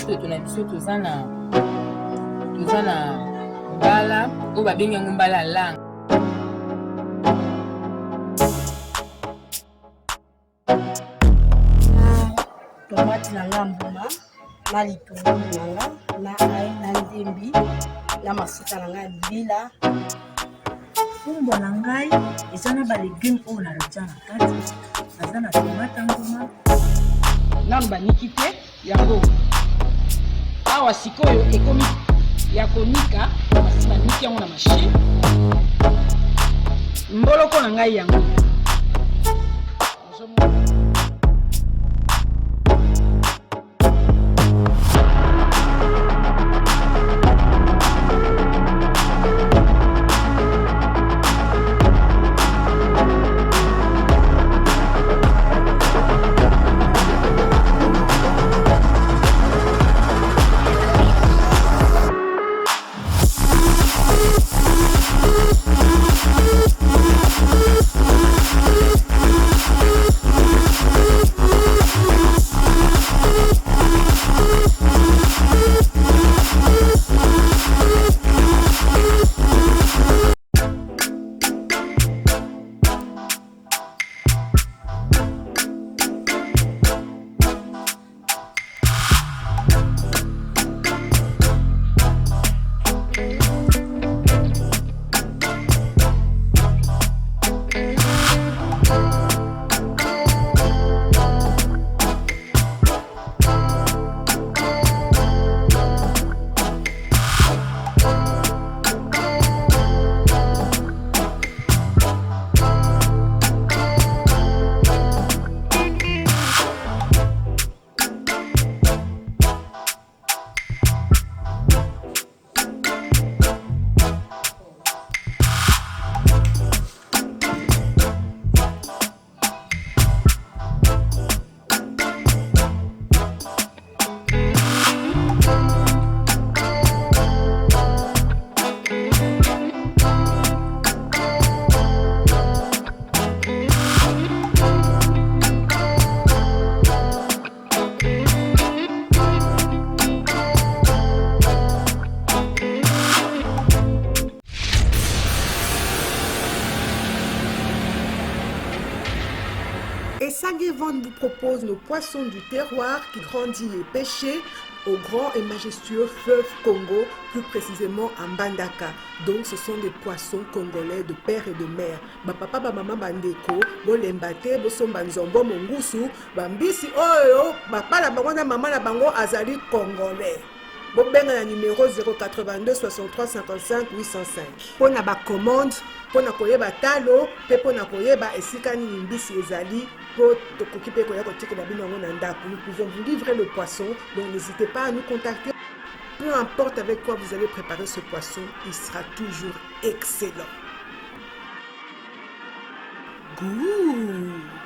toto na biso toza na mbala oyo babengi yango mbala ya langue. Tomate na nga mbuma na litungulu na nga na ai na ndembi na mafuta na nga ya mbila. Fumbwa na ngai eza na balegume oyo nalotia na kati, naza na tomate mbuma na baniki te yango awa sikoyo ekomi ya konika, basi baniki yango na machine. Mboloko na ngai yango Vente vous propose le poisson du terroir qui grandit les pêchés au grand et majestueux fleuve Congo, plus précisément à Mbandaka. Donc ce sont des poissons congolais de père et de mère. Ba papa ba maman bandeko, bo lembate, bo somba nzombo mongusu, ba mbisi oyo, ba pala bango na maman na bango azali congolais. Bobenga na numéro 082 63 55 805. Pona ba commande, pona koyeba talo, pe pona koyeba esika ni mbisi ezali. Nous pouvons vous livrer le poisson, donc n'hésitez pas à nous contacter. Peu importe avec quoi vous allez préparer ce poisson, il sera toujours excellent. Goût!